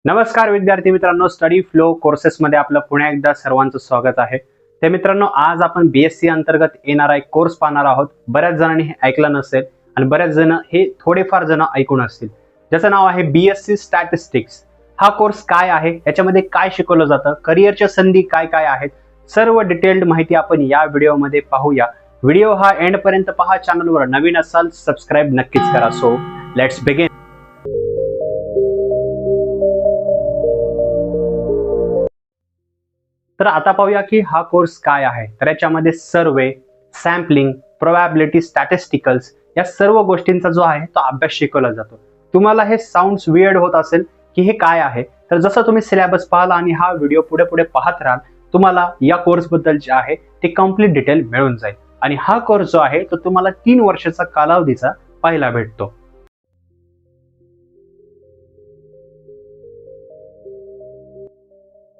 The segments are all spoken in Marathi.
नमस्कार विद्यार्थी मित्रांनो, स्टडी फ्लो कोर्सेसमध्ये आपलं पुन्हा एकदा सर्वांचं स्वागत आहे. ते मित्रांनो, आज आपण बीएससी अंतर्गत येणारा एक कोर्स पाहणार आहोत. बऱ्याच जणांनी हे ऐकलं नसेल आणि बऱ्याच जण हे थोडेफार जण ऐकून असतील. ज्याचं नाव आहे बीएससी स्टॅटिस्टिक्स. हा कोर्स काय आहे, याच्यामध्ये काय शिकवलं जातं, करिअरच्या संधी काय काय आहेत, सर्व डिटेल्ड माहिती आपण या व्हिडिओमध्ये पाहूया. व्हिडिओ हा एंड पर्यंत पहा. चॅनलवर नवीन असाल सबस्क्राईब नक्कीच करा. So let's begin. तर आता पाहूया की हा कोर्स काय आहे. तर याच्यामध्ये सर्वे, सॅम्पलिंग, प्रोबॅबिलिटी, स्टॅटिस्टिकल्स या सर्व गोष्टींचा जो आहे तो अभ्यास शिकवला जातो. तुम्हाला हे साऊंड्स वियर्ड होत असेल की हे काय आहे, तर जसं तुम्ही सिलेबस पाहिला आणि हा व्हिडिओ पुढे पुढे पाहत राहाल, तुम्हाला या कोर्स बद्दल जे आहे ते कम्प्लीट डिटेल मिळून जाईल. आणि हा कोर्स जो आहे तो तुम्हाला 3 वर्षाचा कालावधीचा पाहायला भेटतो.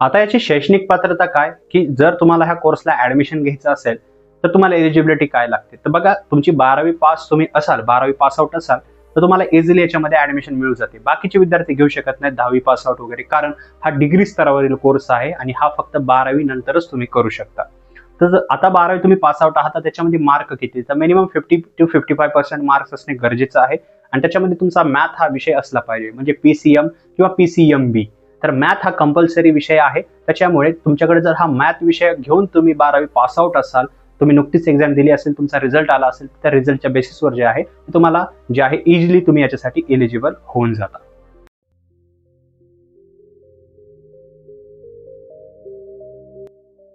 आता याची शैक्षणिक पात्रता काय, की जर तुम्हाला ह्या कोर्सला ऍडमिशन घ्यायचं असेल तर तुम्हाला एलिजिबिलिटी काय लागते. तर बघा, तुमची 12वी पास तुम्ही असाल, 12वी पास आउट असाल तर तुम्हाला इझिली याच्यामध्ये ऍडमिशन मिळू जाते. बाकीचे विद्यार्थी घेऊ शकत नाहीत 10वी पास आउट वगैरे, कारण हा डिग्री स्तरावरील कोर्स आहे आणि हा फक्त 12वी नंतरच तुम्ही करू शकता. तर आता 12वी तुम्ही पास आउट आहात, त्याच्यामध्ये मार्क किती, तर मिनिमम 50 to 55% मार्क्स असणे गरजेचं आहे. आणि त्याच्यामध्ये तुमचा मॅथ हा विषय असला पाहिजे, म्हणजे पीसीएम किंवा पीसीएमबी. तर मॅथ हा कंपल्सरी विषय आहे. त्याच्यामुळे तुमच्याकडे जर हा मॅथ विषय घेऊन तुम्ही 12वी पास आउट असाल, तुम्ही नुकतीच एक्झाम दिली असेल, तुमचा रिझल्ट आला असेल, त्या रिझल्टच्या बेसिसवर जे आहे तुम्हाला जे आहे इझिली तुम्ही याच्यासाठी एलिजिबल होऊन जाता.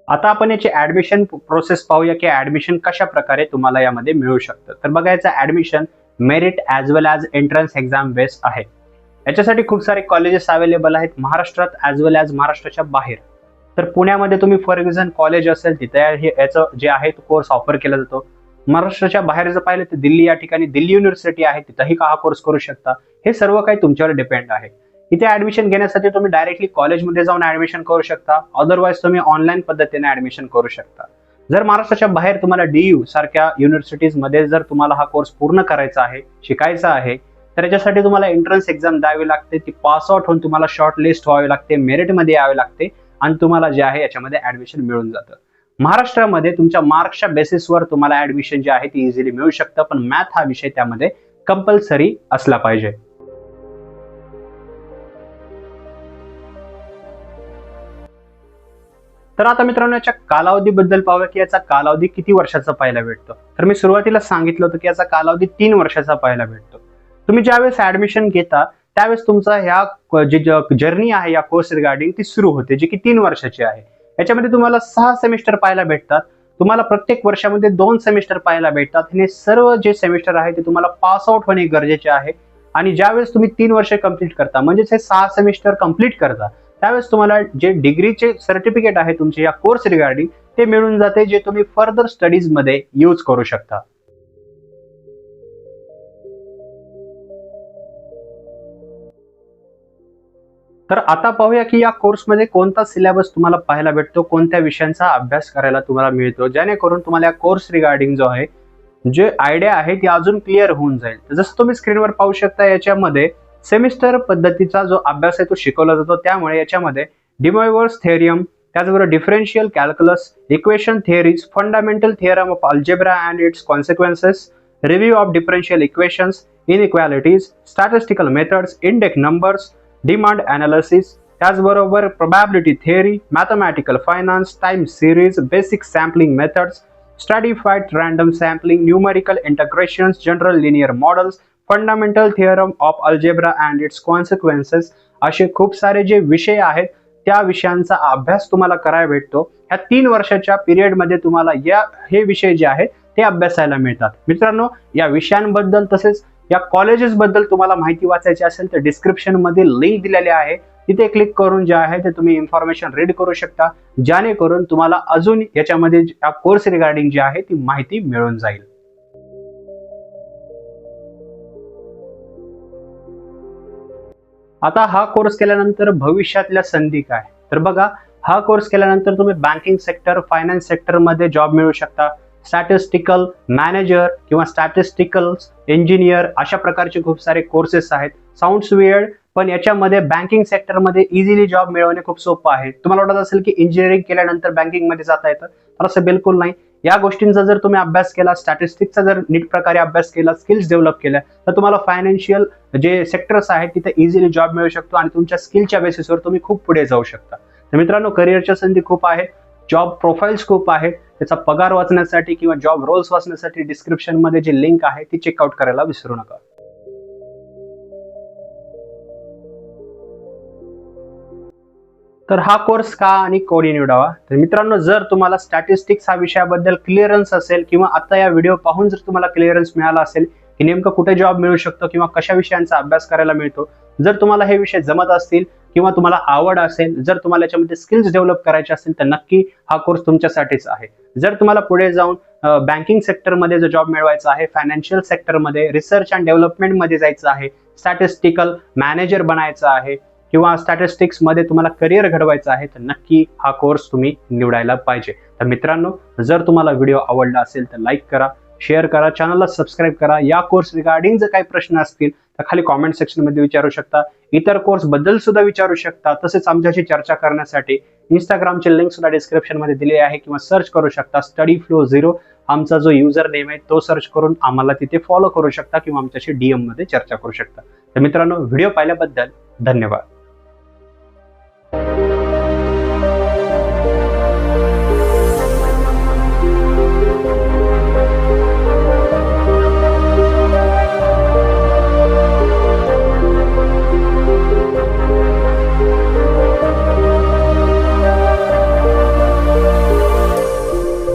आता आपण याची ऍडमिशन प्रोसेस पाहूया की ऍडमिशन कशा प्रकारे तुम्हाला यामध्ये मिळू शकतं. तर बघा, याचं ऍडमिशन मेरिट ॲज वेल ॲज एंट्रन्स एक्झाम बेस्ड आहे. याच्यासाठी खूप सारे कॉलेजेस अवेलेबल आहेत महाराष्ट्रात ॲज वेल ॲज महाराष्ट्राच्या बाहेर. तर पुण्यामध्ये तुम्ही फर्ग्युसन कॉलेज असेल तिथे याचं जे आहे तो कोर्स ऑफर केला जातो. महाराष्ट्राच्या बाहेर जर पाहिलं तर दिल्ली, या ठिकाणी दिल्ली युनिव्हर्सिटी आहे, तिथंही हा कोर्स करू शकता. हे सर्व काही तुमच्यावर डिपेंड आहे. इथे ऍडमिशन घेण्यासाठी तुम्ही डायरेक्टली कॉलेजमध्ये जाऊन ऍडमिशन करू शकता, अदरवाईज तुम्ही ऑनलाईन पद्धतीने ऍडमिशन करू शकता. जर महाराष्ट्राच्या बाहेर तुम्हाला डीयू सारख्या युनिव्हर्सिटीजमध्ये जर तुम्हाला हा कोर्स पूर्ण करायचा आहे, शिकायचा आहे, तर याच्यासाठी तुम्हाला एंट्रन्स एक्झाम द्यावी लागते. ती पास आउट होऊन तुम्हाला शॉर्ट लिस्ट व्हावी लागते, मेरिटमध्ये यावे लागते आणि तुम्हाला जे आहे याच्यामध्ये ऍडमिशन मिळून जातं. महाराष्ट्रामध्ये तुमच्या मार्क्सच्या बेसिसवर तुम्हाला ऍडमिशन जे आहे ती इझिली मिळू शकतं, पण मॅथ हा विषय त्यामध्ये कंपल्सरी असला पाहिजे. तर आता मित्रांनो, याच्या कालावधीबद्दल पाहूया की याचा कालावधी किती वर्षाचा पाहायला भेटतो. तर मी सुरुवातीला सांगितलं होतं की याचा कालावधी 3 वर्षाचा पाहायला भेटतो. तुम्ही ज्यावेळेस ऍडमिशन घेता त्यावेळेस तुमचा ह्या जी जर्नी आहे या कोर्स रिगार्डिंग ती सुरू होते, जी की 3 वर्षाची आहे. याच्यामध्ये तुम्हाला 6 सेमिस्टर पाहायला भेटतात. तुम्हाला प्रत्येक वर्षामध्ये 2 सेमिस्टर पाहायला भेटतात. हे सर्व जे सेमिस्टर आहे ते तुम्हाला पास आउट होणे गरजेचे आहे. आणि ज्यावेळेस तुम्ही 3 वर्ष कंप्लीट करता, म्हणजेच हे 6 सेमिस्टर कंप्लीट करता, त्यावेळेस तुम्हाला जे डिग्रीचे सर्टिफिकेट आहे तुमचे या कोर्स रिगार्डिंग ते मिळून जाते, जे तुम्ही फर्दर स्टडीज मध्ये यूज करू शकता. तर आता पाहूया की या कोर्समध्ये कोणता सिलेबस तुम्हाला पाहायला भेटतो, कोणत्या विषयांचा अभ्यास करायला तुम्हाला मिळतो, जेणेकरून तुम्हाला या कोर्स रिगार्डिंग जो आहे जे आयडिया आहे ती अजून क्लिअर होऊन जाईल. जसं तुम्ही स्क्रीनवर पाहू शकता, याच्यामध्ये सेमिस्टर पद्धतीचा जो अभ्यास आहे तो शिकवला जातो. त्यामुळे याच्यामध्ये De Moivre's थेरियम, त्याचबरोबर differential calculus, equation theories, fundamental theorem of algebra and its consequences, review of differential equations, inequalities, statistical methods, index numbers, demand analysis, त्याचबरोबर probability theory, mathematical finance, time series, basic sampling methods, stratified random sampling, numerical integrations, general linear models, fundamental theorem of algebra and its consequences, असे खूप सारे जे विषय आहेत त्या विषयांचा अभ्यास तुम्हाला करायला भेटतो. ह्या 3 वर्षाच्या पिरियडमध्ये तुम्हाला हे विषय जे आहेत ते अभ्यासायला मिळतात. मित्रांनो, या विषयांबद्दल तसेच या कॉलेजेस बद्दल तुम्हाला माहिती वाचायची असेल तर डिस्क्रिप्शन मध्ये लिंक दिलेली आहे, तिथे क्लिक करून जे आहे ते तुम्ही इन्फॉर्मेशन रीड करू शकता, जेणेकरून तुम्हाला अजून याच्यामध्ये या कोर्स रिगार्डिंग जी आहे ती माहिती मिळून जाईल. आता हा कोर्स केल्यानंतर भविष्यातल्या संधी काय, तर बघा, हा कोर्स केल्यानंतर तुम्ही बँकिंग सेक्टर, फायनान्स सेक्टर मध्ये जॉब मिळू शकता. स्टॅटिस्टिकल मॅनेजर किंवा स्टॅटिस्टिकल इंजिनियर अशा प्रकारचे खूप सारे कोर्सेस आहेत. साऊंड्स वियर्ड, पण याच्यामध्ये बँकिंग सेक्टरमध्ये इझिली जॉब मिळवणे खूप सोपं आहे. तुम्हाला वाटत असेल की इंजिनिअरिंग केल्यानंतर बँकिंगमध्ये जाता येतं, तर असं बिलकुल नाही. या गोष्टींचा जर तुम्ही अभ्यास केला, स्टॅटिस्टिक्सचा जर नीट प्रकारे अभ्यास केला, स्किल्स डेव्हलप केल्या, तर तुम्हाला फायनान्शियल जे सेक्टर्स आहेत तिथे इझिली जॉब मिळू शकतो आणि तुमच्या स्किलच्या बेसिसवर तुम्ही खूप पुढे जाऊ शकता. तर मित्रांनो, करिअरच्या संधी खूप आहेत, जॉब प्रोफाईल्स खूप आहेत. त्याचा पगार वाचण्यासाठी किंवा जॉब रोल्स वाचण्यासाठी डिस्क्रिप्शन मध्ये जी लिंक आहे ती चेकआउट करायला विसरू नका. तर हा कोर्स का आणि कोणी निवडावा? तर मित्रांनो, जर तुम्हाला स्टॅटिस्टिक्स हा विषयाबद्दल क्लिअरन्स असेल किंवा आता या व्हिडिओ पाहून जर तुम्हाला क्लिअरन्स मिळाला असेल की नेमकं कुठे जॉब मिळू शकतो किंवा कशा विषयांचा अभ्यास करायला मिळतो, जर तुम्हाला हे विषय जमत असतील किंवा तुम्हाला आवड असेल, जर तुम्हाला याच्यामध्ये स्किल्स डेव्हलप करायचे असतील, तर नक्की हा कोर्स तुमच्यासाठीच आहे. जर तुम्हाला पुढे जाऊन बँकिंग सेक्टरमध्ये जर जॉब मिळवायचा आहे, फायनान्शियल सेक्टरमध्ये रिसर्च अँड डेव्हलपमेंटमध्ये जायचं आहे, स्टॅटिस्टिकल मॅनेजर बनायचं आहे किंवा स्टॅटिस्टिक्स मध्ये तुम्हाला करिअर घडवायचं आहे, तर नक्की हा कोर्स तुम्ही निवडायला पाहिजे. तर मित्रांनो, जर तुम्हाला व्हिडिओ आवडला असेल तर लाईक करा, शेअर करा, चॅनलला सबस्क्राईब करा. या कोर्स रिगार्डिंग जर काही प्रश्न असतील तर खाली कॉमेंट सेक्शन मध्ये विचारू शकता. इतर कोर्स बद्दल सुद्धा विचारू शकता. तसेच आमच्याशी चर्चा करण्यासाठी इंस्टाग्रामची लिंक सुद्धा डिस्क्रिप्शन मध्ये दिली आहे किंवा सर्च करू शकता स्टडी फ्लो 0. आमचा जो युजर नेम आहे तो सर्च करून आम्हाला तिथे फॉलो करू शकता किंवा आमच्याशी DM मध्ये चर्चा करू शकता. तर मित्रांनो, व्हिडिओ पाहिल्याबद्दल धन्यवाद.